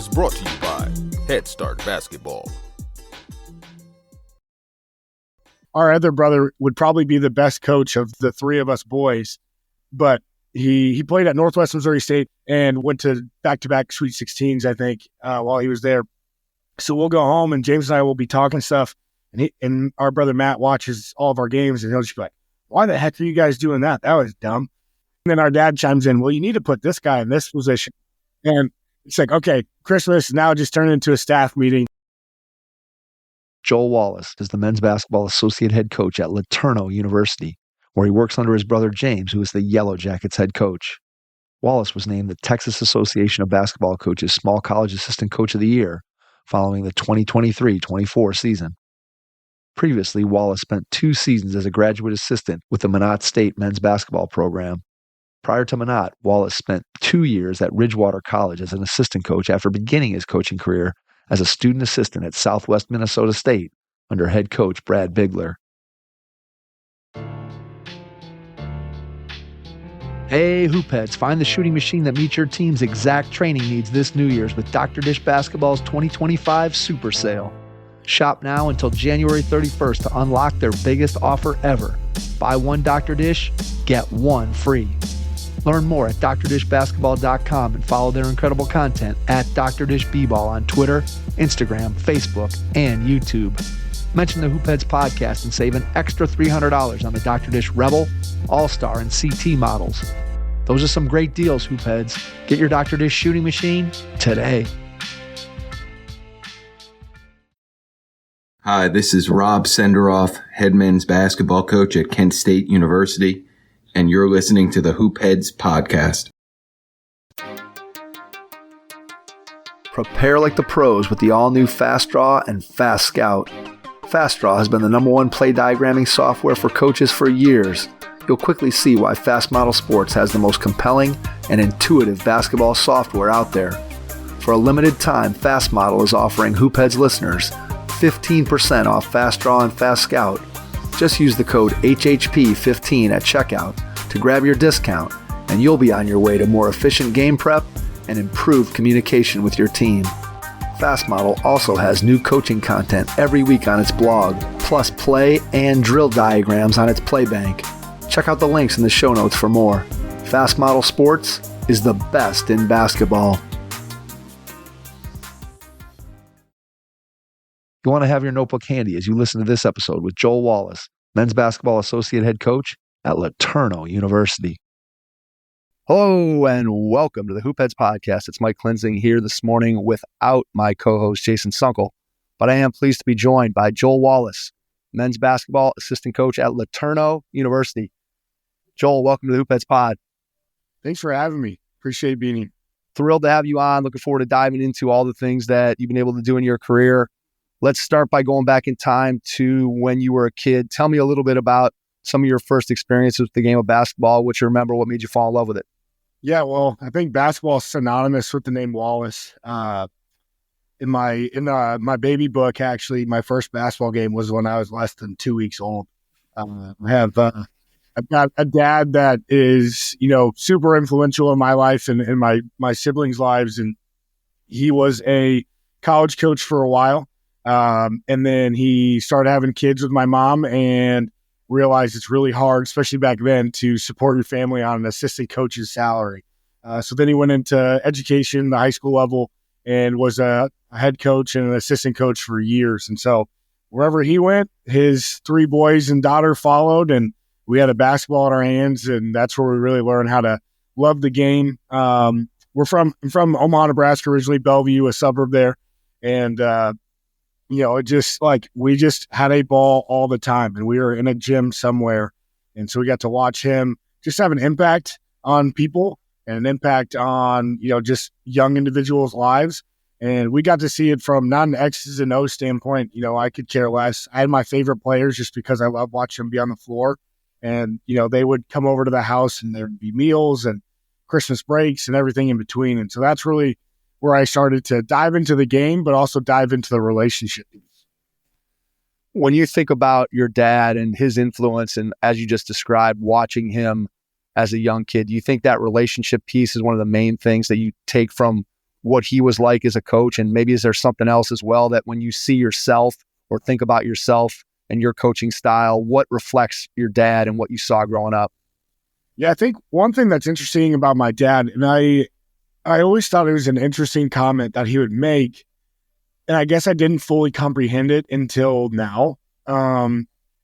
is brought to you by Head Start Basketball. Our other brother would probably be the best coach of the three of us boys, but he played at Northwest Missouri State and went to back-to-back Sweet 16s, I think, while he was there. So we'll go home, and James and I will be talking stuff, and our brother Matt watches all of our games, and he'll just be like, why the heck are you guys doing that? That was dumb. And then our dad chimes in, well, you need to put this guy in this position. And it's like, okay, Christmas now just turned into a staff meeting. Joel Wallace is the men's basketball associate head coach at LeTourneau University, where he works under his brother James, who is the YellowJackets head coach. Wallace was named the Texas Association of Basketball Coaches Small College Assistant Coach of the Year following the 2023-24 season. Previously, Wallace spent 2 seasons as a graduate assistant with the Minot State men's basketball program. Prior to Minot, Wallace spent 2 years at Ridgewater College as an assistant coach after beginning his coaching career as a student assistant at Southwest Minnesota State under head coach Brad Bigler. Hey, Hoopheads, find the shooting machine that meets your team's exact training needs this New Year's with Dr. Dish Basketball's 2025 Super Sale. Shop now until January 31st to unlock their biggest offer ever. Buy one Dr. Dish, get one free. Learn more at drdishbasketball.com and follow their incredible content at Dr. Dish B-Ball on Twitter, Instagram, Facebook, and YouTube. Mention the Hoopheads podcast and save an extra $300 on the Dr. Dish Rebel, All-Star, and CT models. Those are some great deals, Hoopheads. Get your Dr. Dish shooting machine today. Hi, this is Rob Senderoff, head men's basketball coach at Kent State University, and you're listening to the Hoopheads podcast. Prepare like the pros with the all-new Fast Draw and Fast Scout. Fast Draw has been the #1 play diagramming software for coaches for years. You'll quickly see why Fast Model Sports has the most compelling and intuitive basketball software out there. For a limited time, Fast Model is offering Hoopheads listeners 15% off Fast Draw and Fast Scout. Just use the code HHP15 at checkout to grab your discount, and you'll be on your way to more efficient game prep and improved communication with your team. Fast Model also has new coaching content every week on its blog, plus play and drill diagrams on its Playbank. Check out the links in the show notes for more. Fast Model Sports is the best in basketball. You want to have your notebook handy as you listen to this episode with Joel Wallace, men's basketball associate head coach at LeTourneau University. Hello and welcome to the Hoopheads podcast. It's Mike Klinzing here this morning without my co-host Jason Sunkel, but I am pleased to be joined by Joel Wallace, men's basketball assistant coach at LeTourneau University. Joel, welcome to the Hoopheads pod. Thanks for having me. Appreciate being here. Thrilled to have you on. Looking forward to diving into all the things that you've been able to do in your career. Let's start by going back in time to when you were a kid. Tell me a little bit about some of your first experiences with the game of basketball, what you remember, what made you fall in love with it. Yeah, well, I think basketball is synonymous with the name Wallace. In my baby book, actually, my first basketball game was when I was less than 2 weeks old. I've got a dad that is, super influential in my life and in my siblings' lives, and he was a college coach for a while, and then he started having kids with my mom and realized it's really hard, especially back then, to support your family on an assistant coach's salary. So then he went into education, the high school level, and was a head coach and an assistant coach for years. And so wherever he went, his 3 boys and daughter followed, and we had a basketball in our hands, and that's where we really learned how to love the game. I'm from Omaha, Nebraska, originally Bellevue, a suburb there. And, it just we just had a ball all the time, and we were in a gym somewhere. And so we got to watch him just have an impact on people and an impact on, just young individuals' lives. And we got to see it from not an X's and O's standpoint. I could care less. I had my favorite players just because I love watching them be on the floor. And, they would come over to the house and there'd be meals and Christmas breaks and everything in between. And so that's really where I started to dive into the game, but also dive into the relationship. When you think about your dad and his influence, and as you just described, watching him as a young kid, do you think that relationship piece is one of the main things that you take from what he was like as a coach? And maybe is there something else as well that when you see yourself or think about yourself and your coaching style, what reflects your dad and what you saw growing up? Yeah, I think one thing that's interesting about my dad, and I always thought it was an interesting comment that he would make, and I guess I didn't fully comprehend it until now,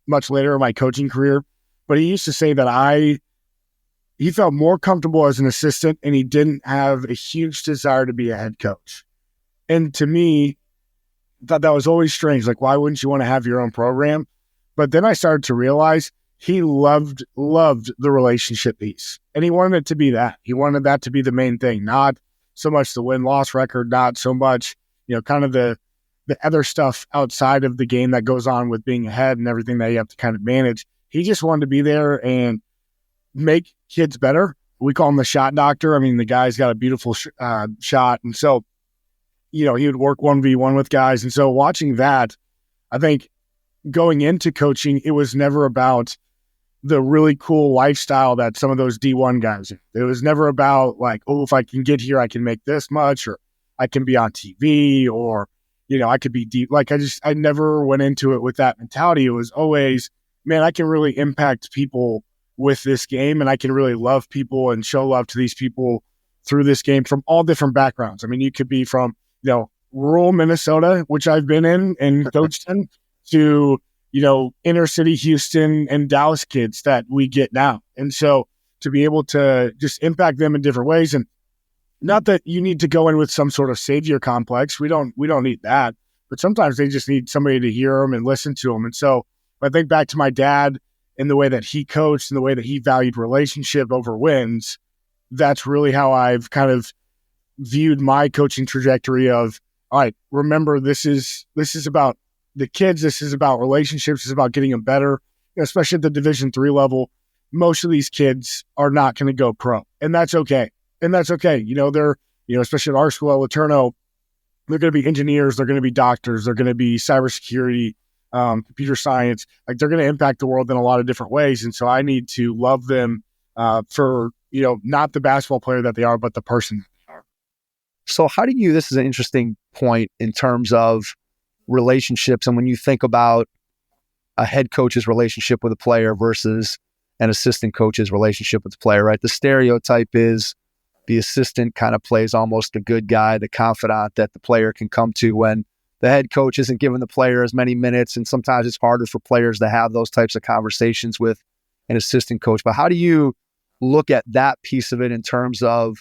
much later in my coaching career. But he used to say that he felt more comfortable as an assistant and he didn't have a huge desire to be a head coach. And to me, I thought that was always strange. Like, why wouldn't you want to have your own program? But then I started to realize he loved the relationship piece. And he wanted it to be that. He wanted that to be the main thing, not so much the win-loss record, not so much, kind of the other stuff outside of the game that goes on with being ahead and everything that you have to kind of manage. He just wanted to be there and make kids better. We call him the shot doctor. I mean, the guy's got a beautiful shot. And so, he would work 1v1 with guys. And so watching that, I think going into coaching, it was never about the really cool lifestyle that some of those D1 guys have. It was never about like, oh, if I can get here, I can make this much, or I can be on TV, or, I could be deep. Like I never went into it with that mentality. It was always, man, I can really impact people with this game, and I can really love people and show love to these people through this game from all different backgrounds. I mean, you could be from, rural Minnesota, which I've been in and coached in, to, inner city Houston and Dallas kids that we get now. And so to be able to just impact them in different ways, and not that you need to go in with some sort of savior complex. We don't need that, but sometimes they just need somebody to hear them and listen to them. And so I think back to my dad and the way that he coached and the way that he valued relationship over wins. That's really how I've kind of viewed my coaching trajectory of, all right, remember, this is about the kids. This is about relationships. It's about getting them better, especially at the Division III level. Most of these kids are not going to go pro, and that's okay. They're, especially at our school at LeTourneau, they're going to be engineers. They're going to be doctors. They're going to be cybersecurity, computer science. Like, they're going to impact the world in a lot of different ways. And so I need to love them for, not the basketball player that they are, but the person. So how do you, this is an interesting point in terms of relationships. And when you think about a head coach's relationship with a player versus an assistant coach's relationship with the player, right? The stereotype is the assistant kind of plays almost the good guy, the confidant that the player can come to when the head coach isn't giving the player as many minutes. And sometimes it's harder for players to have those types of conversations with an assistant coach. But how do you look at that piece of it in terms of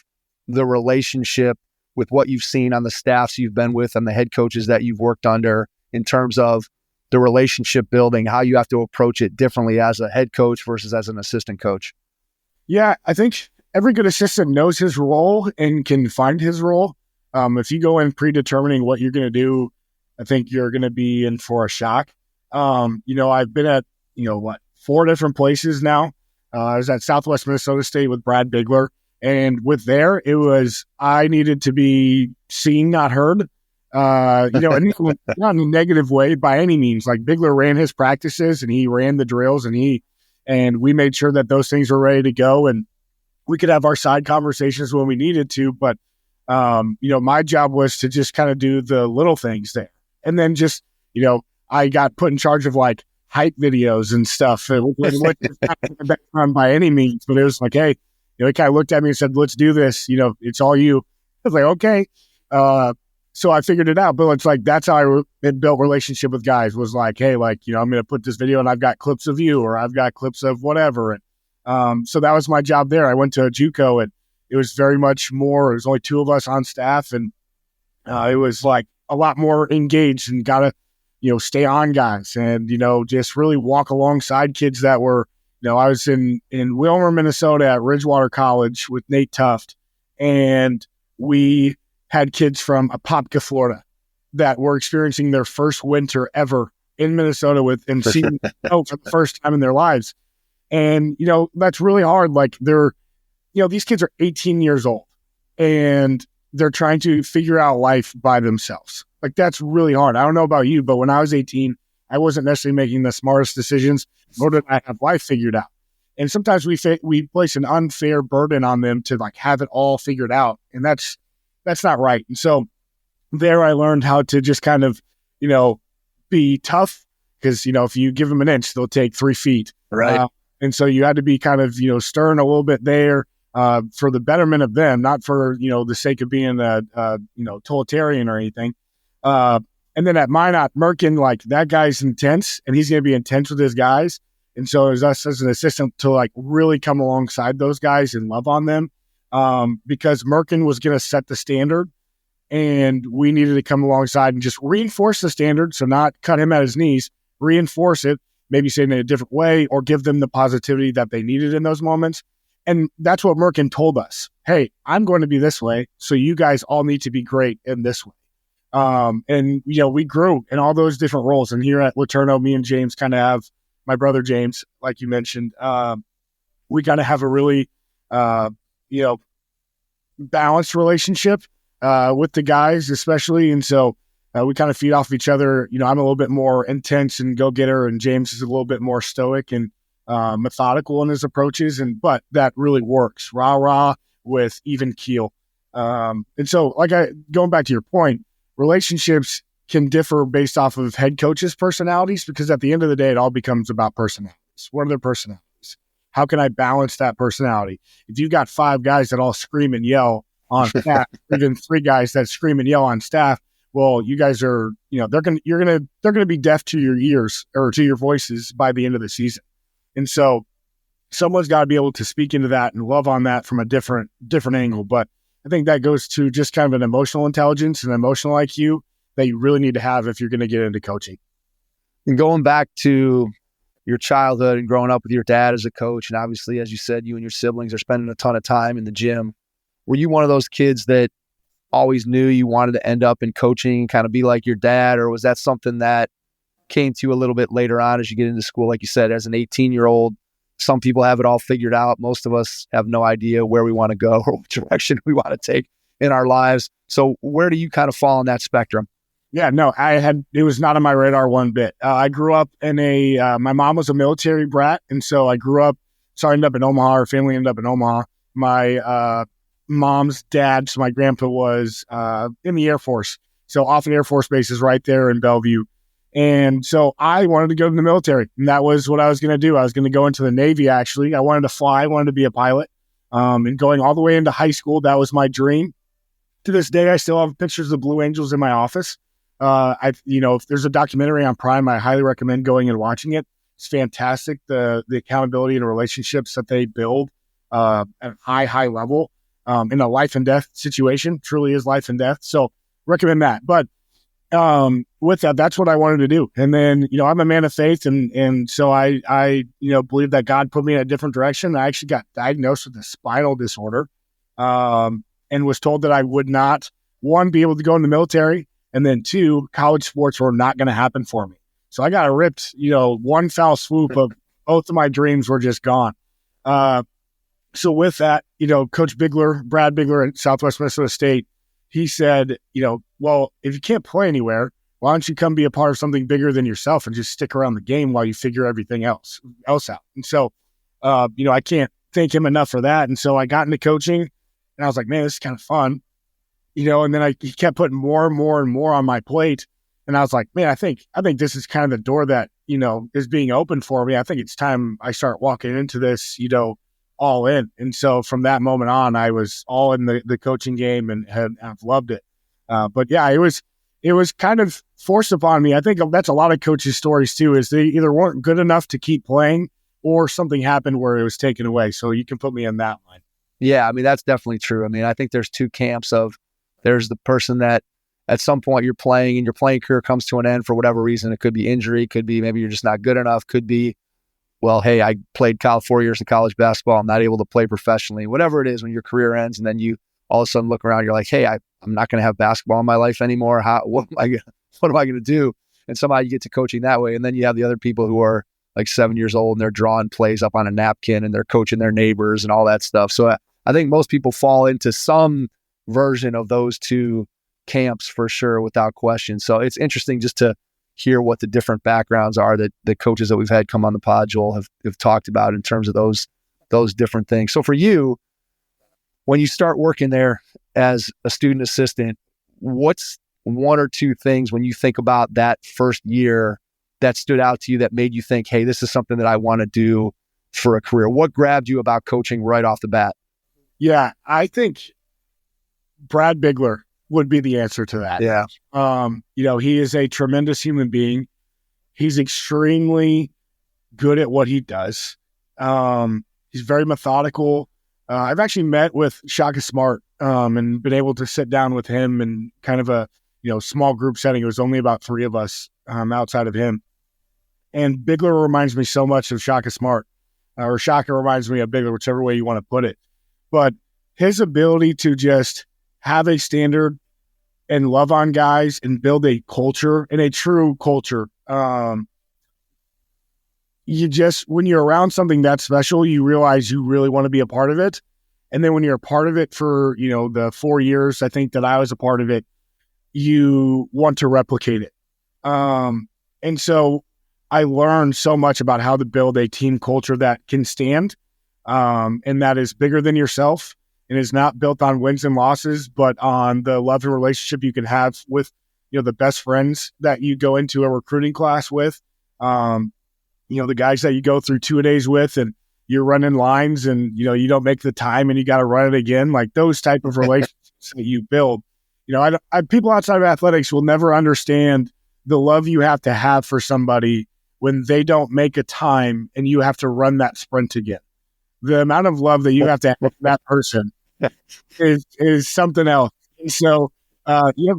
the relationship with what you've seen on the staffs you've been with and the head coaches that you've worked under, in terms of the relationship building, how you have to approach it differently as a head coach versus as an assistant coach? Yeah, I think every good assistant knows his role and can find his role. If you go in predetermining what you're going to do, I think you're going to be in for a shock. I've been at, 4 different places now. I was at Southwest Minnesota State with Brad Bigler. And with there, it was, I needed to be seen, not heard. And not in a negative way by any means. Like, Bigler ran his practices and he ran the drills, and we made sure that those things were ready to go, and we could have our side conversations when we needed to. But, my job was to just kind of do the little things there. And then just, I got put in charge of like hype videos and stuff. It wasn't background by any means, but it was like, hey, he kind of looked at me and said, let's do this. It's all you. I was like, okay. So I figured it out. But it's like, that's how I built relationship with guys, was like, hey, I'm going to put this video and I've got clips of you, or I've got clips of whatever. And so that was my job there. I went to a JUCO, and it was very much more, there's only 2 of us on staff. And it was like a lot more engaged, and got to, stay on guys, and, just really walk alongside kids that were, I was in Wilmer, Minnesota at Ridgewater College with Nate Tuft, and we had kids from Apopka, Florida, that were experiencing their first winter ever in Minnesota and seeing snow for the first time in their lives. And, that's really hard. Like, these kids are 18 years old, and they're trying to figure out life by themselves. Like, that's really hard. I don't know about you, but when I was 18, I wasn't necessarily making the smartest decisions, nor did I have life figured out. And sometimes we place an unfair burden on them to like have it all figured out. And that's that's not right. And so there I learned how to just kind of, be tough, because, if you give them an inch, they'll take 3 feet. Right. And so you had to be kind of, stern a little bit there for the betterment of them, not for, the sake of being totalitarian or anything. And then at Minot, Merkin, like, that guy's intense, and he's going to be intense with his guys. And so it was us as an assistant to, like, really come alongside those guys and love on them, because Merkin was going to set the standard, and we needed to come alongside and just reinforce the standard. So not cut him at his knees, reinforce it, maybe say it in a different way, or give them the positivity that they needed in those moments. And that's what Merkin told us. Hey, I'm going to be this way, so you guys all need to be great in this way. And, we grew in all those different roles. And here at LeTourneau, me and James kind of have, my brother James, like you mentioned, we kind of have a really, balanced relationship with the guys, especially. And so we kind of feed off each other. I'm a little bit more intense and go-getter, and James is a little bit more stoic and methodical in his approaches. But that really works, rah-rah with even keel. And so, going back to your point, relationships can differ based off of head coaches' personalities, because at the end of the day, it all becomes about personalities. What are their personalities? How can I balance that personality? If you've got 5 guys that all scream and yell on staff, even 3 guys that scream and yell on staff, well, you guys are, they're going to be deaf to your ears or to your voices by the end of the season. And so someone's got to be able to speak into that and love on that from a different angle. But I think that goes to just kind of an emotional intelligence and emotional IQ that you really need to have if you're going to get into coaching. And going back to your childhood and growing up with your dad as a coach, and obviously, as you said, you and your siblings are spending a ton of time in the gym. Were you one of those kids that always knew you wanted to end up in coaching, kind of be like your dad, or was that something that came to you a little bit later on as you get into school? Like you said, as an 18-year-old, some people have it all figured out. Most of us have no idea where we want to go or what direction we want to take in our lives. So where do you kind of fall on that spectrum? Yeah, no, it was not on my radar one bit. I grew up in my mom was a military brat. And so I ended up in Omaha. Our family ended up in Omaha. My mom's dad, so my grandpa, was in the Air Force. So Offutt Air Force Base is right there in Bellevue. And so I wanted to go to the military, and that was what I was going to do. I was going to go into the Navy, actually. I wanted to fly. I wanted to be a pilot. And going all the way into high school, that was my dream. To this day, I still have pictures of the Blue Angels in my office. If there's a documentary on Prime, I highly recommend going and watching it. It's fantastic. The accountability and the relationships that they build at a high level in a life and death situation. Truly is life and death. So recommend that. But with that, that's what I wanted to do. And then, I'm a man of faith. And so I believe that God put me in a different direction. I actually got diagnosed with a spinal disorder, and was told that I would not, 1, be able to go in the military, and then 2, college sports were not going to happen for me. So I got ripped, one foul swoop of both of my dreams were just gone. So with that, Coach Bigler, Brad Bigler at Southwest Minnesota State, he said, well, if you can't play anywhere, why don't you come be a part of something bigger than yourself and just stick around the game while you figure everything else out. And so, I can't thank him enough for that. And so I got into coaching, and I was like, man, this is kind of fun, and then he kept putting more and more and more on my plate. And I was like, man, I think this is kind of the door that, is being opened for me. I think it's time I start walking into this, all in. And so from that moment on, I was all in the coaching game and I've loved it. But yeah, it was kind of forced upon me. I think that's a lot of coaches' stories too, is they either weren't good enough to keep playing or something happened where it was taken away. So you can put me in that line. Yeah, I mean, that's definitely true. I mean, I think there's 2 camps of, there's the person that at some point you're playing and your playing career comes to an end for whatever reason. It could be injury, could be maybe you're just not good enough, could be, well, hey, I played 4 years of college basketball. I'm not able to play professionally, whatever it is when your career ends. And then you all of a sudden look around, you're like, hey, I'm not going to have basketball in my life anymore. What am I going to do? And somehow you get to coaching that way. And then you have the other people who are like 7 years old and they're drawing plays up on a napkin and they're coaching their neighbors and all that stuff. So I think most people fall into some version of those 2 camps for sure, without question. So it's interesting just to hear what the different backgrounds are that the coaches that we've had come on the pod, Joel, have talked about in terms of those different things. So for you, When you start working there as a student assistant, what's one or two things when you think about that first year that stood out to you that made you think, hey, this is something that I want to do for a career? What grabbed you about coaching right off the bat? Yeah, I think Brad Bigler would be the answer to that. Yeah. He is a tremendous human being. He's extremely good at what he does. He's very methodical. I've actually met with Shaka Smart and been able to sit down with him in kind of a small group setting. It was only about 3 of us outside of him. And Bigler reminds me so much of Shaka Smart, or Shaka reminds me of Bigler, whichever way you want to put it. But his ability to just have a standard and love on guys and build a culture, and a true culture. When you're around something that special, you realize you really want to be a part of it. And then when you're a part of it for, the 4 years, I think that I was a part of it, you want to replicate it. And so I learned so much about how to build a team culture that can stand, and that is bigger than yourself and is not built on wins and losses, but on the love and relationship you can have with, the best friends that you go into a recruiting class with, the guys that you go through 2-a-days with, and you're running lines and, you don't make the time and you got to run it again. Like those type of relationships that you build. People outside of athletics will never understand the love you have to have for somebody when they don't make a time and you have to run that sprint again. The amount of love that you have to have for that person is something else. And so,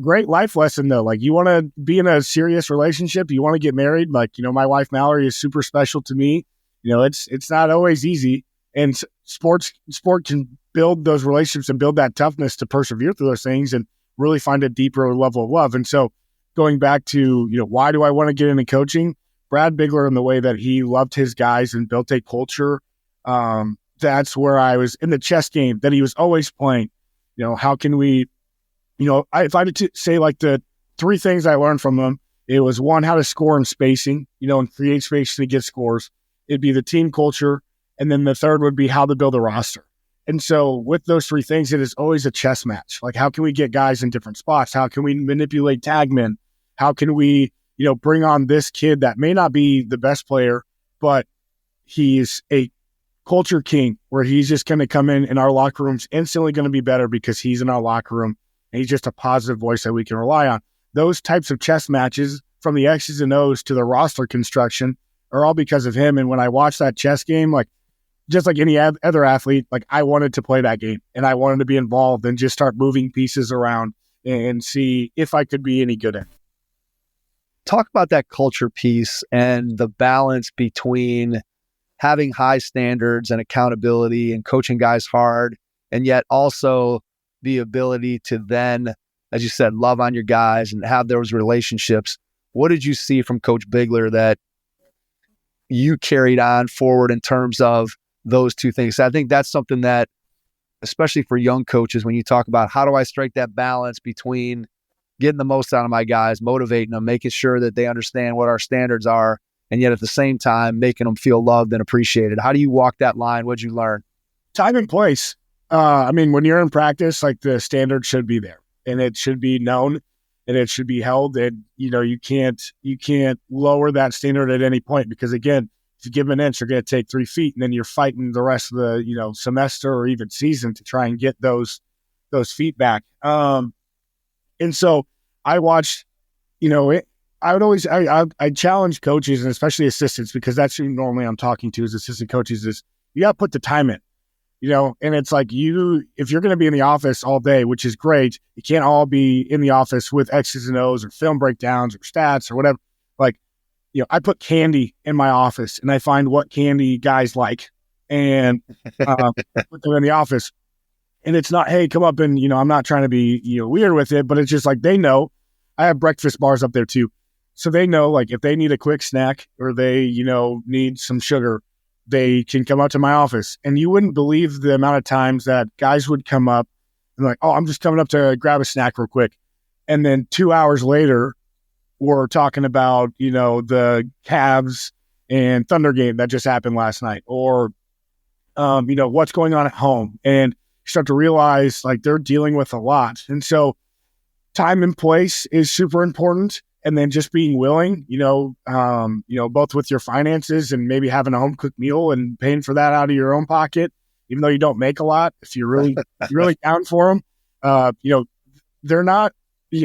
great life lesson though. Like you want to be in a serious relationship, you want to get married. Like, my wife Mallory is super special to me. It's not always easy, and sport can build those relationships and build that toughness to persevere through those things and really find a deeper level of love. And so going back to, why do I want to get into coaching? Brad Bigler and the way that he loved his guys and built a culture. That's where I was in the chess game that he was always playing. How can we, if I had to say like the 3 things I learned from him, it was 1, how to score in spacing, and create space to get scores. It'd be the team culture. And then the 3rd would be how to build a roster. And so with those 3 things, it is always a chess match. Like, how can we get guys in different spots? How can we manipulate tagmen? How can we, bring on this kid that may not be the best player, but he's a culture king where he's just going to come in our locker room's instantly going to be better because he's in our locker room and he's just a positive voice that we can rely on. Those types of chess matches, from the X's and O's to the roster construction, are all because of him. And when I watched that chess game, like, just like any other athlete, like I wanted to play that game and I wanted to be involved and just start moving pieces around and see if I could be any good at it. Talk about that culture piece and the balance between having high standards and accountability and coaching guys hard, and yet also the ability to then, as you said, love on your guys and have those relationships. What did you see from Coach Bigler that you carried on forward in terms of those 2 things? I think that's something that, especially for young coaches, when you talk about how do I strike that balance between getting the most out of my guys, motivating them, making sure that they understand what our standards are, and yet at the same time, making them feel loved and appreciated. How do you walk that line? What'd you learn? Time and place. When you're in practice, like the standard should be there and it should be known and it should be held. And, you can't lower that standard at any point, because again, if you give them an inch, you're going to take 3 feet, and then you're fighting the rest of the, semester or even season to try and get those feet back. And so I watched, I challenge coaches and especially assistants, because that's who normally I'm talking to as assistant coaches, is you got to put the time in, and it's like if you're going to be in the office all day, which is great, you can't all be in the office with X's and O's or film breakdowns or stats or whatever. Like, I put candy in my office and I find what candy guys like and put them in the office. And it's not, hey, come up and, I'm not trying to be, weird with it, but it's just like, they know I have breakfast bars up there too. So they know, like, if they need a quick snack or they, need some sugar, they can come up to my office. And you wouldn't believe the amount of times that guys would come up and like, oh, I'm just coming up to grab a snack real quick. And then 2 hours later, we're talking about, the Cavs and Thunder game that just happened last night, or, what's going on at home. And start to realize like they're dealing with a lot. And so time and place is super important. And then just being willing, both with your finances and maybe having a home cooked meal and paying for that out of your own pocket, even though you don't make a lot, if you're really down for them, they're not,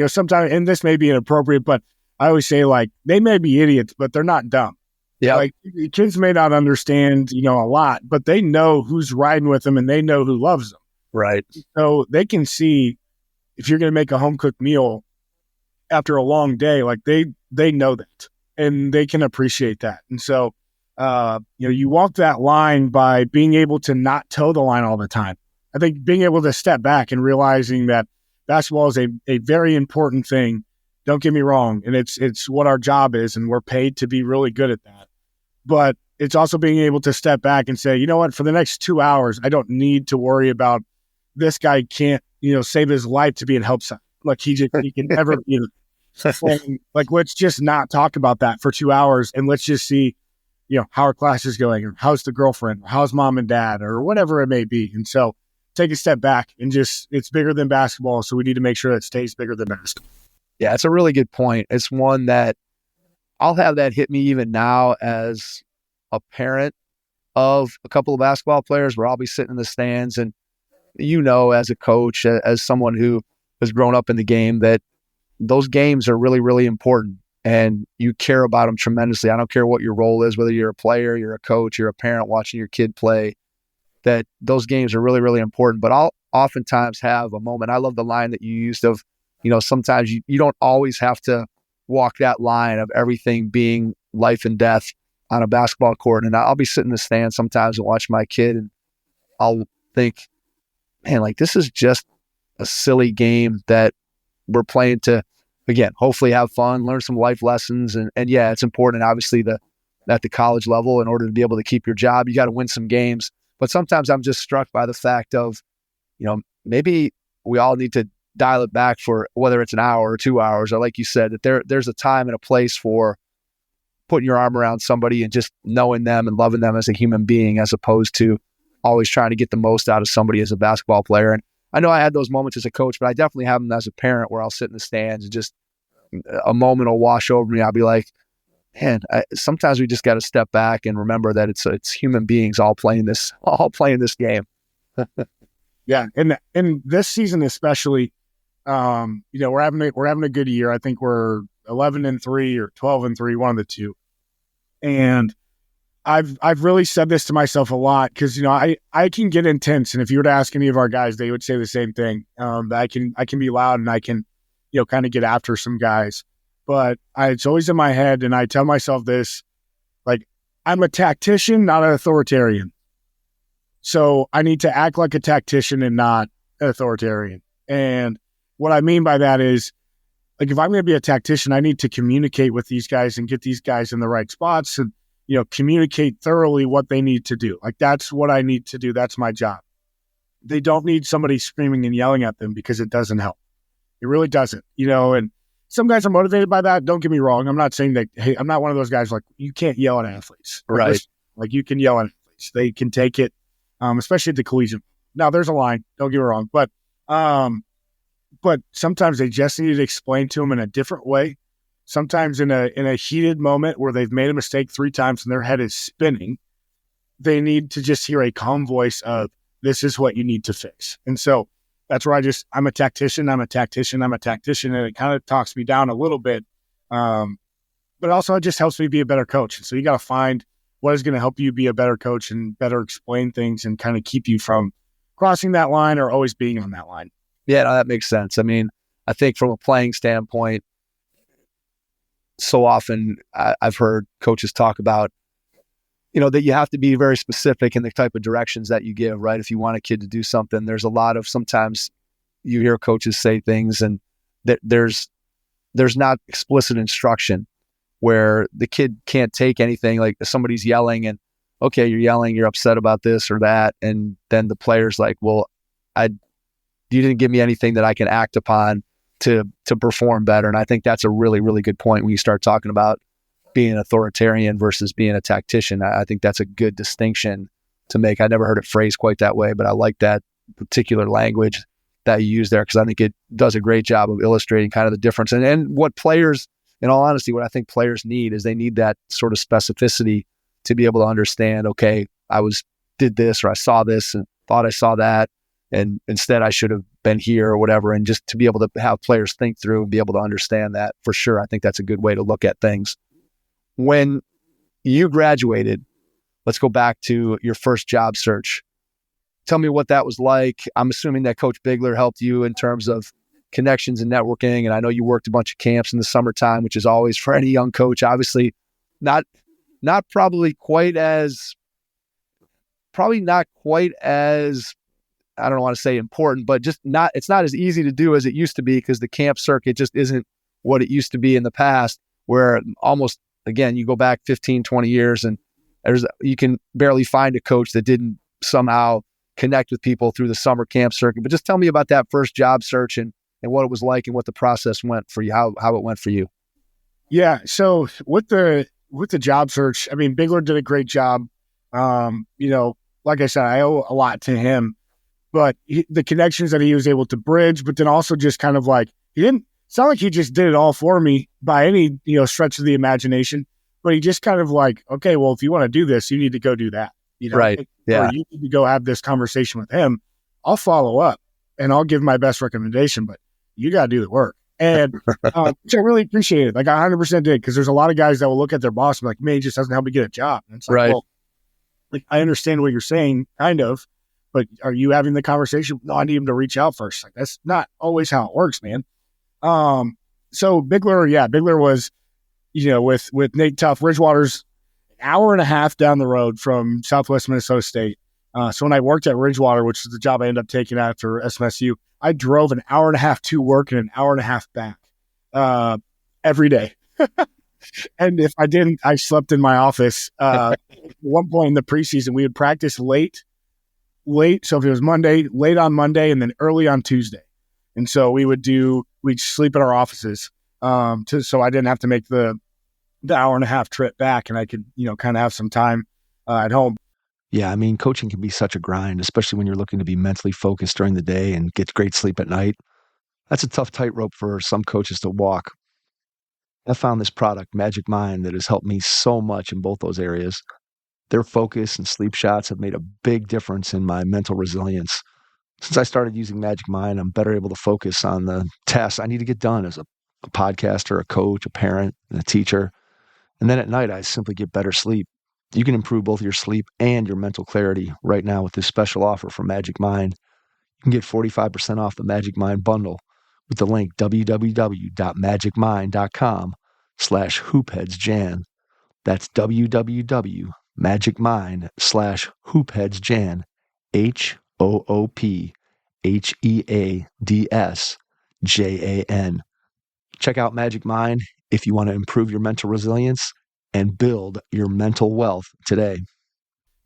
sometimes, and this may be inappropriate, but I always say like, they may be idiots, but they're not dumb. Yeah. Like kids may not understand, a lot, but they know who's riding with them and they know who loves them. Right. So they can see if you're going to make a home cooked meal after a long day, like they know that and they can appreciate that. And so, you walk that line by being able to not toe the line all the time. I think being able to step back and realizing that basketball is a very important thing. Don't get me wrong. And it's what our job is, and we're paid to be really good at that. But it's also being able to step back and say, you know what, for the next 2 hours, I don't need to worry about this guy can't, save his life to be in help side. Like he can never be. Like, let's just not talk about that for 2 hours and let's just see, how our class is going, or how's the girlfriend, or how's mom and dad, or whatever it may be. And so take a step back and it's bigger than basketball. So we need to make sure it stays bigger than basketball. Yeah, it's a really good point. It's one that I'll have that hit me even now as a parent of a couple of basketball players where I'll be sitting in the stands and, as a coach, as someone who has grown up in the game, that those games are really, really important and you care about them tremendously. I don't care what your role is, whether you're a player, you're a coach, you're a parent watching your kid play, that those games are really, really important. But I'll oftentimes have a moment. I love the line that you used of, sometimes you don't always have to walk that line of everything being life and death on a basketball court. And I'll be sitting in the stand sometimes and watch my kid and I'll think, man, like this is just a silly game that we're playing to, again, hopefully have fun, learn some life lessons. And yeah, it's important. Obviously at the college level, in order to be able to keep your job, you got to win some games. But sometimes I'm just struck by the fact of, maybe we all need to dial it back for whether it's an hour or 2 hours, or like you said, that there's a time and a place for putting your arm around somebody and just knowing them and loving them as a human being, as opposed to always trying to get the most out of somebody as a basketball player. And I know I had those moments as a coach, but I definitely have them as a parent where I'll sit in the stands and just a moment will wash over me. I'll be like, man, sometimes we just got to step back and remember that it's human beings all playing this game. Yeah. And this season, especially, we're having a good year. I think we're 11-3 or 12-3, one of the two. And I've really said this to myself a lot because, I can get intense. And if you were to ask any of our guys, they would say the same thing. That I can be loud and I can, kind of get after some guys. But it's always in my head. And I tell myself this, like, I'm a tactician, not an authoritarian. So I need to act like a tactician and not an authoritarian. And what I mean by that is, like, if I'm going to be a tactician, I need to communicate with these guys and get these guys in the right spots and, communicate thoroughly what they need to do. Like, that's what I need to do. That's my job. They don't need somebody screaming and yelling at them because it doesn't help. It really doesn't, and some guys are motivated by that. Don't get me wrong. I'm not saying that, hey, I'm not one of those guys like, you can't yell at athletes. Right. Like, you can yell at athletes. They can take it, especially at the collegiate. Now, there's a line. Don't get me wrong. But sometimes they just need to explain to them in a different way. Sometimes in a heated moment where they've made a mistake 3 times and their head is spinning, they need to just hear a calm voice of, this is what you need to fix. And so that's where I'm a tactician. And it kind of talks me down a little bit. But also it just helps me be a better coach. And so you got to find what is going to help you be a better coach and better explain things and kind of keep you from crossing that line or always being on that line. Yeah, no, that makes sense. I mean, I think from a playing standpoint, so often I've heard coaches talk about, that you have to be very specific in the type of directions that you give, right? If you want a kid to do something, there's a lot of, sometimes you hear coaches say things and there's not explicit instruction where the kid can't take anything. Like if somebody's yelling and, okay, you're yelling, you're upset about this or that. And then the player's like, well, you didn't give me anything that I can act upon to perform better. And I think that's a really, really good point when you start talking about being an authoritarian versus being a tactician. I think that's a good distinction to make. I never heard it phrased quite that way, but I like that particular language that you use there, because I think it does a great job of illustrating kind of the difference. And what players, in all honesty, what I think players need is they need that sort of specificity to be able to understand, okay, did this, or I saw this and thought I saw that, and instead I should have been here or whatever. And just to be able to have players think through and be able to understand that, for sure, I think that's a good way to look at things. When you graduated, let's go back to your first job search. Tell me what that was like. I'm assuming that Coach Bigler helped you in terms of connections and networking. And I know you worked a bunch of camps in the summertime, which is always, for any young coach, obviously not probably quite as, I don't want to say important, but just it's not as easy to do as it used to be, because the camp circuit just isn't what it used to be in the past, where almost, again, you go back 15, 20 years and you can barely find a coach that didn't somehow connect with people through the summer camp circuit. But just tell me about that first job search and what it was like and what the process went for you, how it went for you. Yeah. So with the job search, I mean, Bigler did a great job. Like I said, I owe a lot to him, but the connections that he was able to bridge, but then also just kind of like, it's not like he just did it all for me by any, stretch of the imagination, but he just kind of like, okay, well, if you want to do this, you need to go do that. Right. Yeah. Or you need to go have this conversation with him. I'll follow up and I'll give my best recommendation, but you got to do the work. And which I really appreciate it. Like, I 100% did, because there's a lot of guys that will look at their boss and be like, man, he just doesn't help me get a job. And it's like, right. Well, like, I understand what you're saying, kind of, but are you having the conversation? No, I need him to reach out first. Like, that's not always how it works, man. So Bigler was, with Nate Tuff, Ridgewater's an hour and a half down the road from Southwest Minnesota State. So when I worked at Ridgewater, which is the job I ended up taking after SMSU, I drove an hour and a half to work and an hour and a half back every day. And if I didn't, I slept in my office. At one point in the preseason, we would practice late. So if it was Monday, late on Monday, and then early on Tuesday. And so we'd sleep in our offices so I didn't have to make the hour and a half trip back, and I could, kind of have some time at home. Yeah, I mean, coaching can be such a grind, especially when you're looking to be mentally focused during the day and get great sleep at night. That's a tough tightrope for some coaches to walk. I found this product, Magic Mind, that has helped me so much in both those areas. Their focus and sleep shots have made a big difference in my mental resilience. Since I started using Magic Mind, I'm better able to focus on the tasks I need to get done as a podcaster, a coach, a parent, and a teacher. And then at night, I simply get better sleep. You can improve both your sleep and your mental clarity right now with this special offer from Magic Mind. You can get 45% off the Magic Mind bundle with the link www.magicmind.com/hoopheadsjan. That's www.magicmind.com/hoopheadsjan. HOOPHEADSJAN. Check out Magic Mind if you want to improve your mental resilience and build your mental wealth today.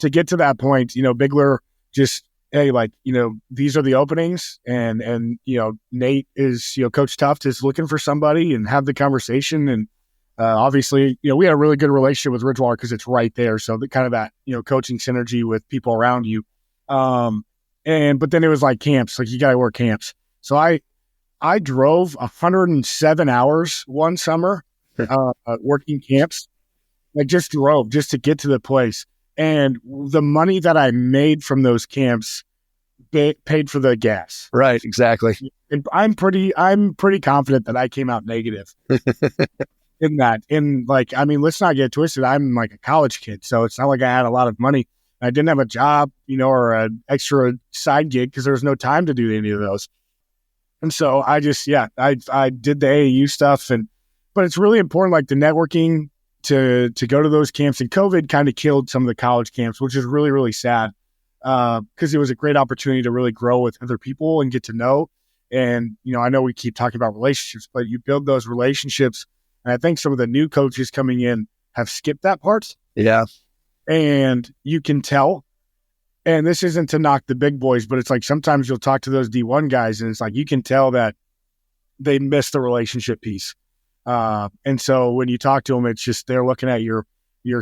To get to that point, Bigler just, hey, like, these are the openings, and Nate is, Coach Tuft is looking for somebody, and have the conversation. And obviously, we had a really good relationship with Ridgewater because it's right there. So the kind of that, coaching synergy with people around you. But then it was like camps, like you got to work camps. So I drove 107 hours one summer working camps. I just drove just to get to the place. And the money that I made from those camps paid for the gas. Right, exactly. And I'm pretty confident that I came out negative in that. And like, I mean, let's not get twisted. I'm like a college kid, so it's not like I had a lot of money. I didn't have a job, or an extra side gig, because there was no time to do any of those. And so I just, I did the AAU stuff, but it's really important, like the networking, to go to those camps. And COVID kind of killed some of the college camps, which is really, really sad, because it was a great opportunity to really grow with other people and get to know. And, I know we keep talking about relationships, but you build those relationships. And I think some of the new coaches coming in have skipped that part. Yeah. And you can tell. And this isn't to knock the big boys, but it's like sometimes you'll talk to those D1 guys, and it's like you can tell that they miss the relationship piece. And so when you talk to them, it's just they're looking at your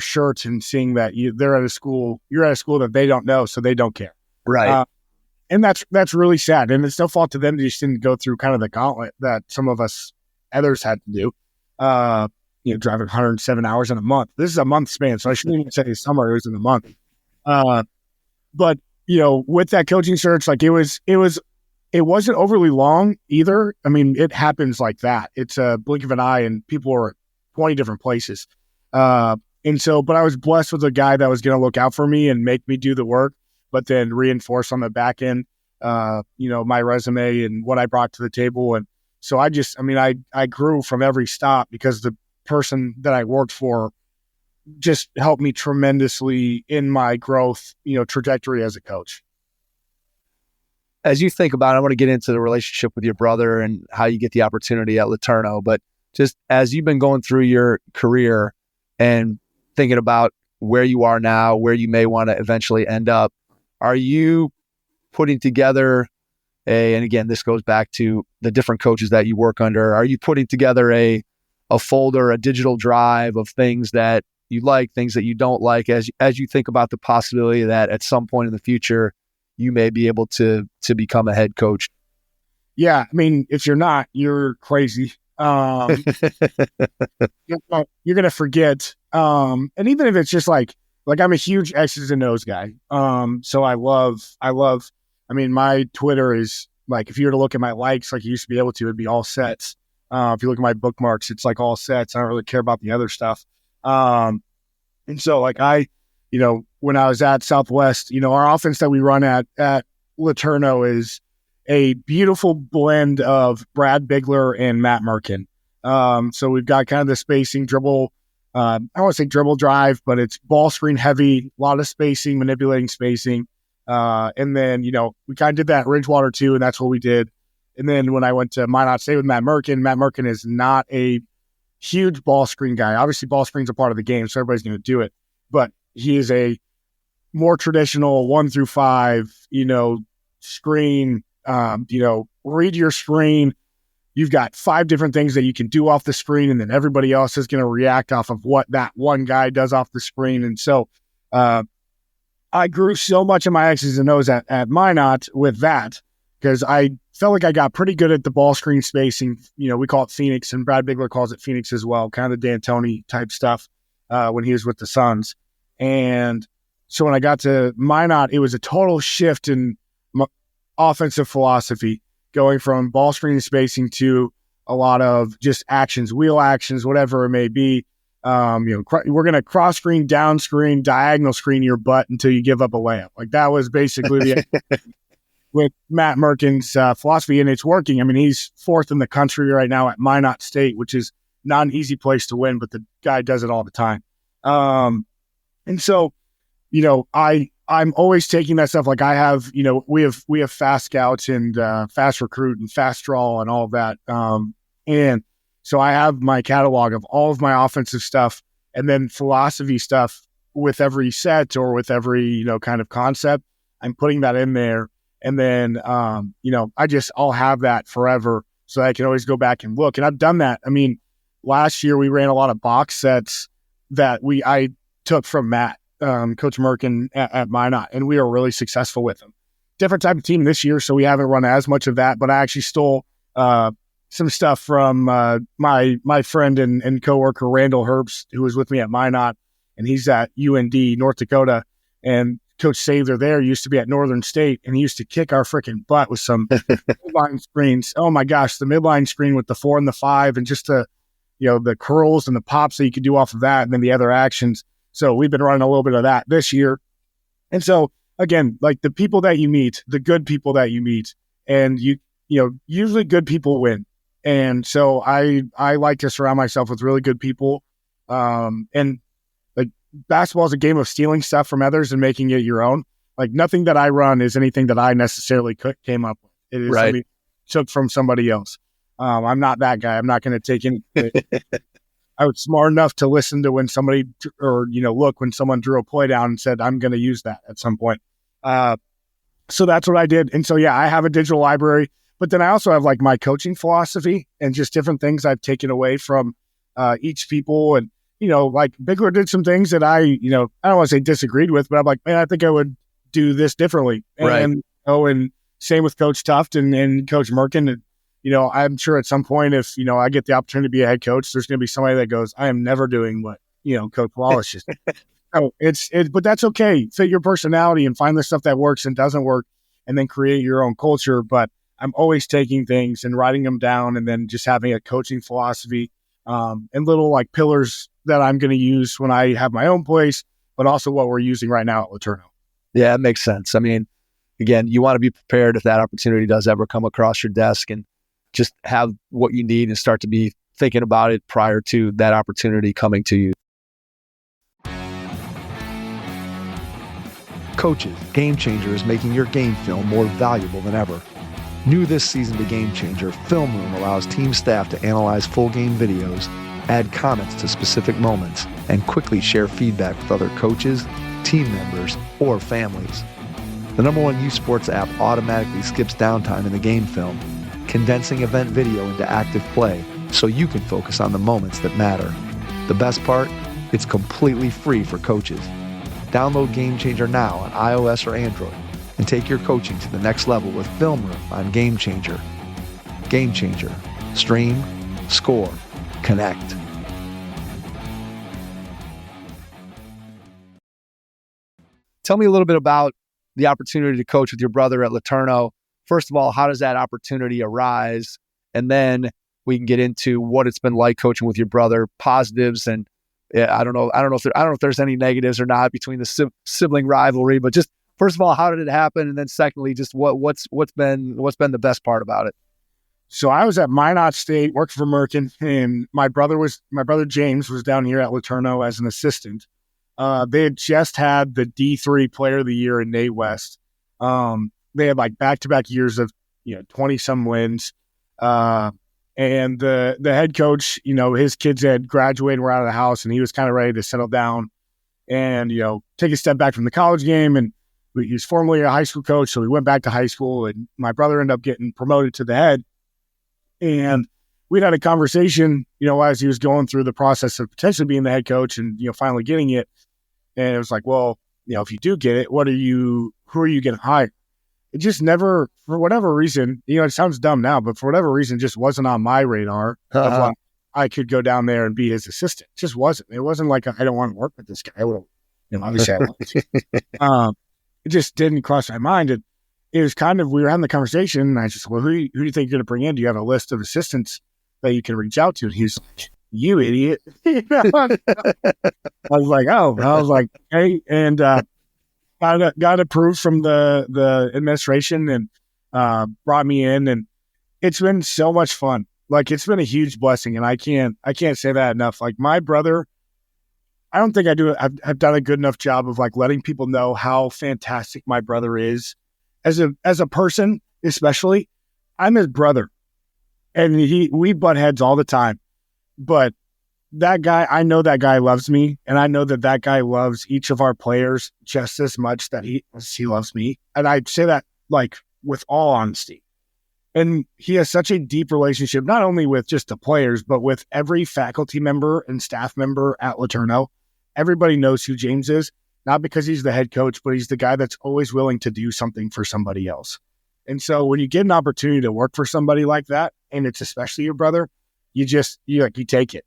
shirts and seeing that you're at a school that they don't know, so they don't care. Right. And that's really sad. And it's no fault to them. They just didn't go through kind of the gauntlet that some of us others had to do. Driving 107 hours in a month. This is a month span, so I shouldn't even say summer. It was in a month. But with that coaching search, like it wasn't overly long either. I mean, it happens like that. It's a blink of an eye, and people are at 20 different places. But I was blessed with a guy that was going to look out for me and make me do the work, but then reinforce on the back end, my resume and what I brought to the table. And so I grew from every stop because the person that I worked for just helped me tremendously in my growth, trajectory as a coach. As you think about it, I want to get into the relationship with your brother and how you get the opportunity at LeTourneau, but just as you've been going through your career and thinking about where you are now, where you may want to eventually end up, are you putting together and again, this goes back to the different coaches that you work under, are you putting together a folder, a digital drive of things that you like, things that you don't like, as you think about the possibility that at some point in the future, you may be able to become a head coach? Yeah. I mean, if you're not, you're crazy. You're going to forget. And even if it's just like I'm a huge X's and O's guy. So I love, my Twitter is like, if you were to look at my likes, like you used to be able to, it'd be all sets. If you look at my bookmarks, it's like all sets. I don't really care about the other stuff. And so like when I was at Southwest, our offense that we run at LeTourneau is a beautiful blend of Brad Bigler and Matt Merkin. So we've got kind of the spacing dribble. I don't want to say dribble drive, but it's ball screen heavy, a lot of spacing, manipulating spacing. And then, we kind of did that at Ridgewater too, and that's what we did. And then when I went to Minot State with Matt Merkin is not a huge ball screen guy. Obviously, ball screens are part of the game, so everybody's going to do it. But he is a more traditional 1 through 5, screen, read your screen. You've got 5 different things that you can do off the screen, and then everybody else is going to react off of what that one guy does off the screen. And so I grew so much of my X's and O's at Minot with that, because I felt like I got pretty good at the ball screen spacing. We call it Phoenix, and Brad Bigler calls it Phoenix as well, kind of the D'Antoni type stuff when he was with the Suns. And so when I got to Minot, it was a total shift in offensive philosophy, going from ball screen spacing to a lot of just actions, wheel actions, whatever it may be. We're going to cross screen, down screen, diagonal screen your butt until you give up a layup. Like that was basically with Matt Merkin's philosophy, and it's working. I mean, he's 4th in the country right now at Minot State, which is not an easy place to win, but the guy does it all the time. And so, I'm always taking that stuff. Like I have, we have fast scouts and fast recruit and fast draw and all of that. And so I have my catalog of all of my offensive stuff and then philosophy stuff with every set or with every, kind of concept. I'm putting that in there. And then, I'll have that forever so I can always go back and look. And I've done that. I mean, last year we ran a lot of box sets that I took from Matt, Coach Merkin at Minot, and we were really successful with them. Different type of team this year, so we haven't run as much of that, but I actually stole some stuff from my friend and coworker, Randall Herbst, who was with me at Minot, and he's at UND, North Dakota, and Coach Sather there used to be at Northern State, and he used to kick our freaking butt with some midline screens. Oh my gosh, the midline screen with the 4 and the 5, and just the curls and the pops that you could do off of that, and then the other actions. So we've been running a little bit of that this year. And so again, like the people that you meet, the good people that you meet, and usually good people win. And so I like to surround myself with really good people. And like basketball is a game of stealing stuff from others and making it your own. Like nothing that I run is anything that I necessarily came up with. It is something took from somebody else. I'm not that guy. I'm not going to take any. I was smart enough to listen to when somebody, or look when someone drew a play down and said, "I'm going to use that at some point." So that's what I did. And so I have a digital library, but then I also have like my coaching philosophy and just different things I've taken away from each people. And like Bigler did some things that I don't want to say disagreed with, but I'm like, man, I think I would do this differently. Right. And same with Coach Tuft and Coach Merkin. And, I'm sure at some point if, I get the opportunity to be a head coach, there's going to be somebody that goes, I am never doing what, Coach Wallace just did. So but that's okay. Fit your personality and find the stuff that works and doesn't work and then create your own culture. But I'm always taking things and writing them down and then just having a coaching philosophy and little like pillars that I'm going to use when I have my own place, but also what we're using right now at LeTourneau. Yeah, it makes sense. I mean, again, you want to be prepared if that opportunity does ever come across your desk and just have what you need and start to be thinking about it prior to that opportunity coming to you. Coaches, Game Changer is making your game film more valuable than ever. New this season to Game Changer, Film Room allows team staff to analyze full game videos, add comments to specific moments, and quickly share feedback with other coaches, team members, or families. The #1 youth sports app automatically skips downtime in the game film, condensing event video into active play so you can focus on the moments that matter. The best part? It's completely free for coaches. Download Game Changer now on iOS or Android and take your coaching to the next level with Film Room on Game Changer. Game Changer. Stream, score, connect. Tell me a little bit about the opportunity to coach with your brother at LeTourneau. First of all, how does that opportunity arise? And then we can get into what it's been like coaching with your brother, positives, and I don't know if there's any negatives or not between the sibling rivalry. But just first of all, how did it happen? And then secondly, just what's been the best part about it? So I was at Minot State working for Merkin, and my brother James was down here at LeTourneau as an assistant. They had just had the D3 Player of the Year in Nate West. They had like back-to-back years of 20-some wins. And the head coach, his kids had graduated, were out of the house, and he was kind of ready to settle down and, take a step back from the college game. And he was formerly a high school coach, so he went back to high school, and my brother ended up getting promoted to the head. And we'd had a conversation, as he was going through the process of potentially being the head coach and, finally getting it. And it was like, well, if you do get it, who are you going to hire? It just never, for whatever reason, it sounds dumb now, but for whatever reason, just wasn't on my radar of like, I could go down there and be his assistant. It just wasn't. It wasn't like, I don't want to work with this guy. Obviously I want. It just didn't cross my mind. And it was kind of, we were having the conversation, and I just said, well, who do you think you're going to bring in? Do you have a list of assistants that you can reach out to? And he was like, you idiot. I was like, hey, and got approved from the administration and brought me in, and it's been so much fun. Like, it's been a huge blessing, and I can't say that enough. Like, my brother, I don't think I've done a good enough job of like letting people know how fantastic my brother is as a person, especially. I'm his brother, and we butt heads all the time, but that guy, I know that guy loves me, and I know that guy loves each of our players just as much as he loves me. And I say that like with all honesty. And he has such a deep relationship, not only with just the players, but with every faculty member and staff member at LeTourneau. Everybody knows who James is, not because he's the head coach, but he's the guy that's always willing to do something for somebody else. And so when you get an opportunity to work for somebody like that, and it's especially your brother, you take it.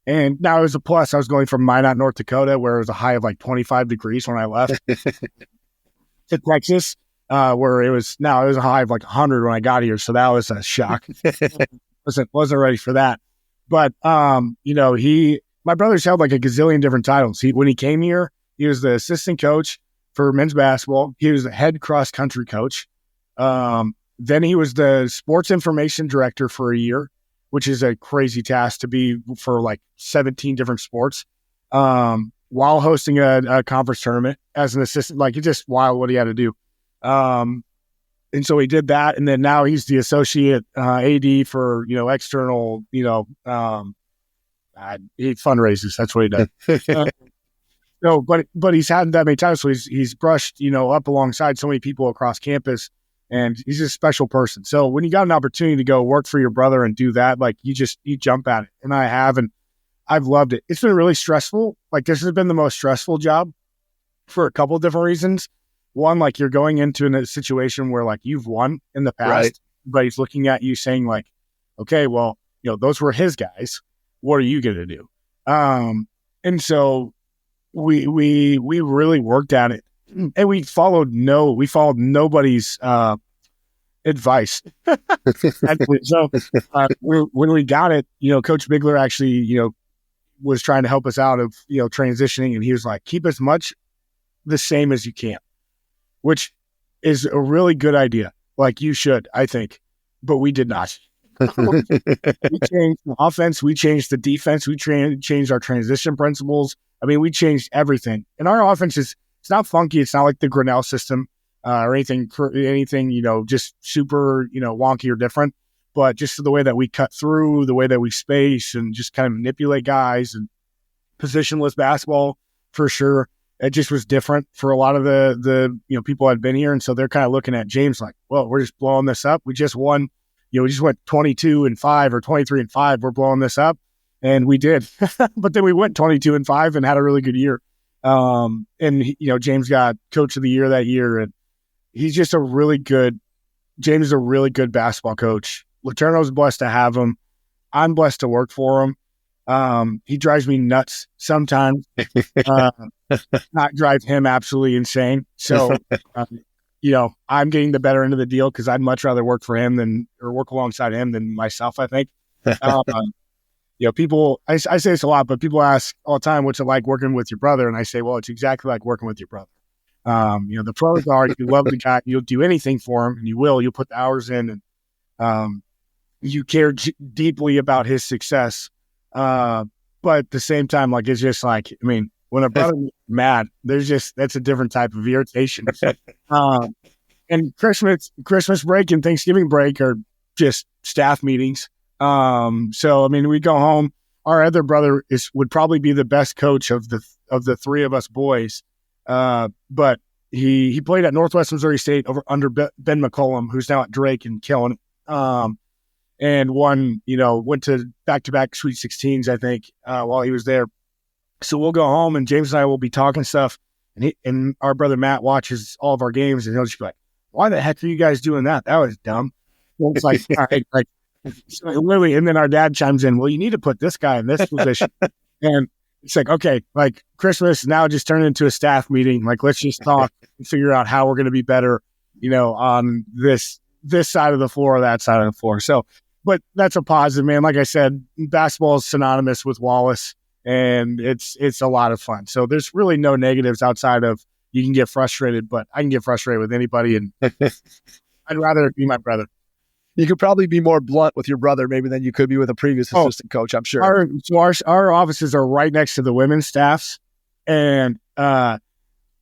And now it was a plus. I was going from Minot, North Dakota, where it was a high of like 25 degrees when I left, to Texas, where it was a high of like 100 when I got here. So that was a shock. wasn't ready for that. But my brother's held like a gazillion different titles. When he came here, he was the assistant coach for men's basketball. He was the head cross country coach. Then he was the sports information director for a year, which is a crazy task to be for like 17 different sports, while hosting a conference tournament as an assistant. Like, it's just wild what he had to do. And so he did that. And then now he's the associate AD for, external, he fundraises. That's what he does. No, but he's had that many times. So he's brushed, up alongside so many people across campus. And he's a special person. So when you got an opportunity to go work for your brother and do that, like, you jump at it. And I have, and I've loved it. It's been really stressful. Like, this has been the most stressful job for a couple of different reasons. one, like you're going into a situation where like you've won in the past, Right. but he's looking at you saying like, okay, well, those were his guys. What are you going to do? And so we really worked at it, and we followed nobody's advice. Actually, so when we got it, Coach Bigler actually, was trying to help us out of, transitioning. And he was like, keep as much the same as you can, which is a really good idea. Like you should, I think, but we did not. We changed the offense. We changed the defense. We changed our transition principles. I mean, we changed everything. And our offense it's not funky. It's not like the Grinnell system or anything, just super, wonky or different. But just the way that we cut through, the way that we space and just kind of manipulate guys, and positionless basketball for sure. It just was different for a lot of the people that had been here. And so they're kind of looking at James like, well, we're just blowing this up. We just won, we just went 22-5 or 23-5. We're blowing this up. And we did. But then we went 22-5 and had a really good year. James got Coach of the Year that year. And he's just James is a really good basketball coach. LeTourneau's blessed to have him. I'm blessed to work for him. He drives me nuts sometimes. Not drive him absolutely insane. So, I'm getting the better end of the deal because I'd much rather work for him or work alongside him than myself, I think. People, I say this a lot, but people ask all the time, what's it like working with your brother? And I say, well, it's exactly like working with your brother. The pros are, you love the guy, you'll do anything for him, and you'll put the hours in, and you care deeply about his success. But at the same time, like, it's just like, I mean, when a brother is mad, that's a different type of irritation. And Christmas break and Thanksgiving break are just staff meetings. So, I mean, we go home, our other brother would probably be the best coach of the three of us boys. But he played at Northwest Missouri State under Ben McCollum, who's now at Drake and killing it. And went to back-to-back Sweet 16s, I think, while he was there. So we'll go home, and James and I will be talking stuff, and our brother Matt watches all of our games, and he'll just be like, why the heck are you guys doing that? That was dumb. And it's like, all right, like, so literally, and then our dad chimes in, well, you need to put this guy in this position. And it's like, okay, like Christmas now just turned into a staff meeting. Like, let's just talk and figure out how we're going to be better, on this side of the floor or that side of the floor. So, but that's a positive, man. Like I said, basketball is synonymous with Wallace, and it's a lot of fun. So there's really no negatives outside of you can get frustrated, but I can get frustrated with anybody, and I'd rather it be my brother. You could probably be more blunt with your brother maybe than you could be with a previous assistant coach, I'm sure. Our offices are right next to the women's staffs, and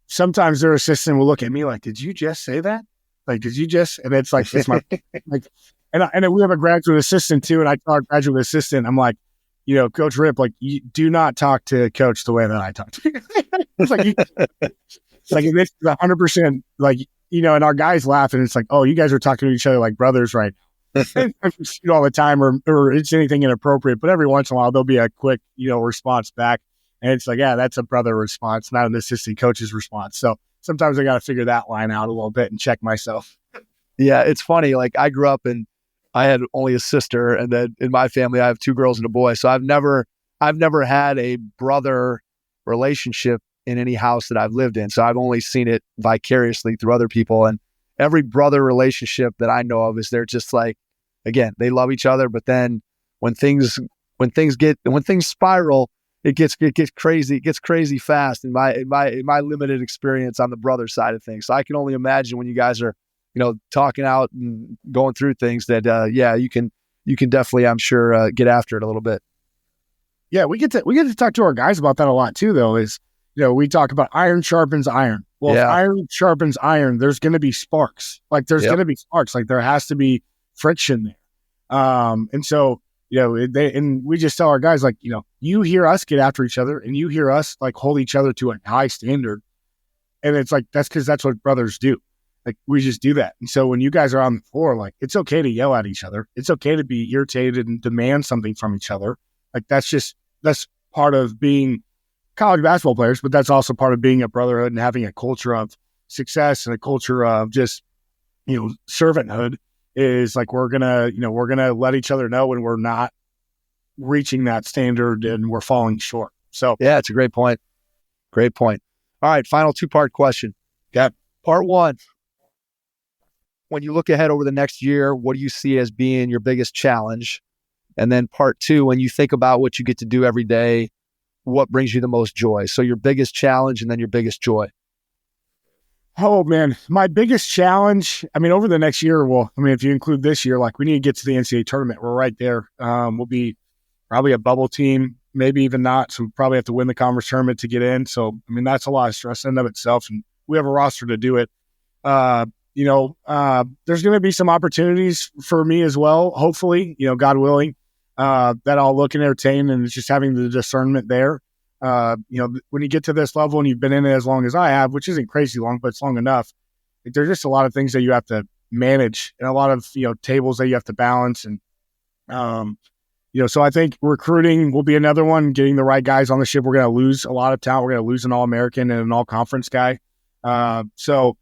sometimes their assistant will look at me like, did you just say that? Like, did you just? And it's like, it's my like, and we have a graduate assistant too. And I tell our graduate assistant, I'm like, Coach Rip, like, you do not talk to Coach the way that I talk to. It's like, it's like this is 100%. Like, and our guys laugh, and it's like, oh, you guys are talking to each other like brothers, right? All the time, or it's anything inappropriate. But every once in a while, there'll be a quick, response back, and it's like, yeah, that's a brother response, not an assistant coach's response. So sometimes I got to figure that line out a little bit and check myself. Yeah, it's funny. Like, I grew up and I had only a sister, and then in my family, I have two girls and a boy. So I've never had a brother relationship in any house that I've lived in. So I've only seen it vicariously through other people. And every brother relationship that I know of is they're just like, again, they love each other, but then when things spiral, it gets crazy. It gets crazy fast in my limited experience on the brother side of things. So I can only imagine when you guys are, talking out and going through things that, you can definitely, I'm sure, get after it a little bit. Yeah, we get to talk to our guys about that a lot too, though, is, we talk about iron sharpens iron. Well, if iron sharpens iron, there's going to be sparks. Like, there's going to be sparks. Like, there has to be friction there. And so, and we just tell our guys, like, you hear us get after each other, and you hear us like hold each other to a high standard. And it's like, that's because that's what brothers do. Like, we just do that. And so when you guys are on the floor, like, it's okay to yell at each other. It's okay to be irritated and demand something from each other. Like, that's part of being college basketball players, but that's also part of being a brotherhood and having a culture of, success and a culture of just, servanthood is like, we're going to let each other know when we're not reaching that standard and we're falling short. So yeah, it's a great point. Great point. All right. Final 2-part question. Okay. Part 1, when you look ahead over the next year, what do you see as being your biggest challenge? And then part 2, when you think about what you get to do every day, what brings you the most joy? So your biggest challenge and then your biggest joy. Oh man, my biggest challenge, over the next year, if you include this year, like we need to get to the NCAA tournament. We're right there. We'll be probably a bubble team, maybe even not. So we probably have to win the conference tournament to get in. So, that's a lot of stress in and of itself. And we have a roster to do it. There's going to be some opportunities for me as well. Hopefully, God willing, that I'll look and entertain, and it's just having the discernment there. When you get to this level and you've been in it as long as I have, which isn't crazy long, but it's long enough, there's just a lot of things that you have to manage and a lot of, tables that you have to balance. And, so I think recruiting will be another one, getting the right guys on the ship. We're going to lose a lot of talent. We're going to lose an All-American and an All-Conference guy. So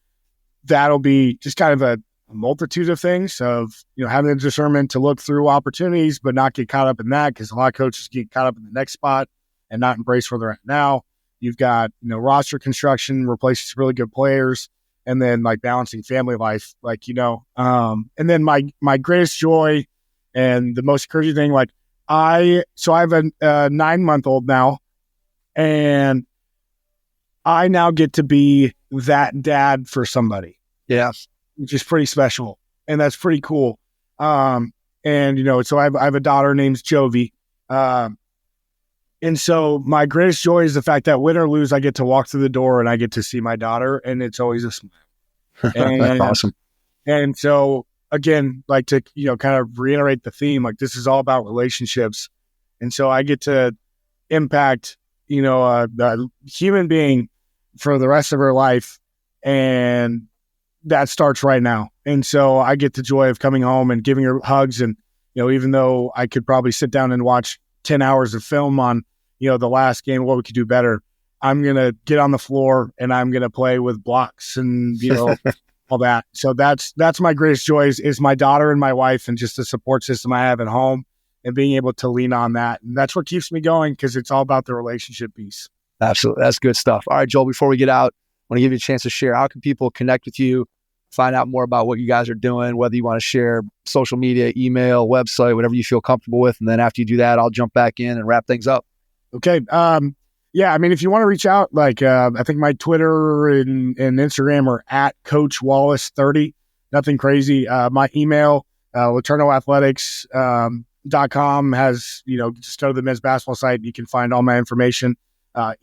that'll be just kind of a multitude of things of, having the discernment to look through opportunities, but not get caught up in that, because a lot of coaches get caught up in the next spot and not embrace where they're at now. You've got, roster construction, replacing some really good players, and then like balancing family life, and then my greatest joy and the most encouraging thing, I have a 9-month-old now, and I now get to be that dad for somebody. Yeah. Which is pretty special. And that's pretty cool. So I have a daughter named Jovi. And so my greatest joy is the fact that win or lose, I get to walk through the door and I get to see my daughter, and it's always a smile. And, that's awesome. And so again, to, kind of reiterate the theme, this is all about relationships. And so I get to impact, the human being for the rest of her life. And that starts right now. And so I get the joy of coming home and giving her hugs. And, even though I could probably sit down and watch 10 hours of film on, the last game, what we could do better, I'm going to get on the floor and I'm going to play with blocks and, all that. So that's my greatest joy is my daughter and my wife, and just the support system I have at home and being able to lean on that. And that's what keeps me going, because it's all about the relationship piece. Absolutely. That's good stuff. All right, Joel, before we get out, I want to give you a chance to share. How can people connect with you, find out more about what you guys are doing, whether you want to share social media, email, website, whatever you feel comfortable with. And then after you do that, I'll jump back in and wrap things up. Okay. If you want to reach out, I think my Twitter and Instagram are at Coach Wallace 30. Nothing crazy. My email, LeTourneauAthletics.com has, just go to the men's basketball site. You can find all my information.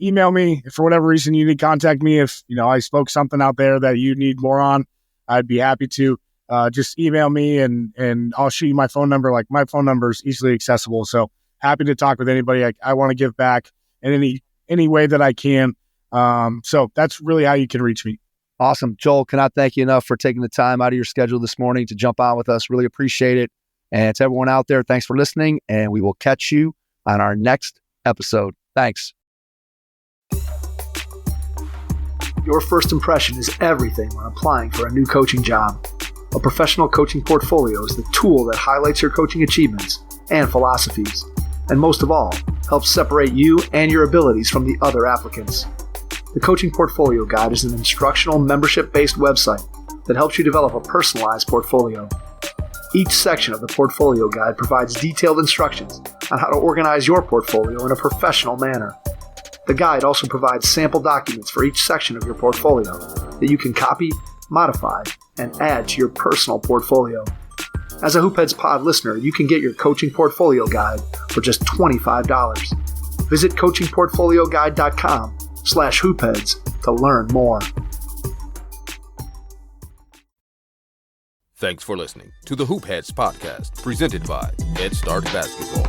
Email me if for whatever reason you need to contact me. If, I spoke something out there that you need more on, I'd be happy to. Just email me and I'll shoot you my phone number. My phone number is easily accessible. So happy to talk with anybody. I want to give back in any way that I can. So that's really how you can reach me. Awesome. Joel, cannot thank you enough for taking the time out of your schedule this morning to jump on with us. Really appreciate it. And to everyone out there, thanks for listening, and we will catch you on our next episode. Thanks. Your first impression is everything when applying for a new coaching job. A professional coaching portfolio is the tool that highlights your coaching achievements and philosophies, and most of all, helps separate you and your abilities from the other applicants. The Coaching Portfolio Guide is an instructional, membership-based website that helps you develop a personalized portfolio. Each section of the Portfolio Guide provides detailed instructions on how to organize your portfolio in a professional manner. The guide also provides sample documents for each section of your portfolio that you can copy, modify, and add to your personal portfolio. As a Hoopheads Pod listener, you can get your Coaching Portfolio Guide for just $25. Visit coachingportfolioguide.com/hoopheads to learn more. Thanks for listening to the Hoopheads podcast, presented by Head Start Basketball.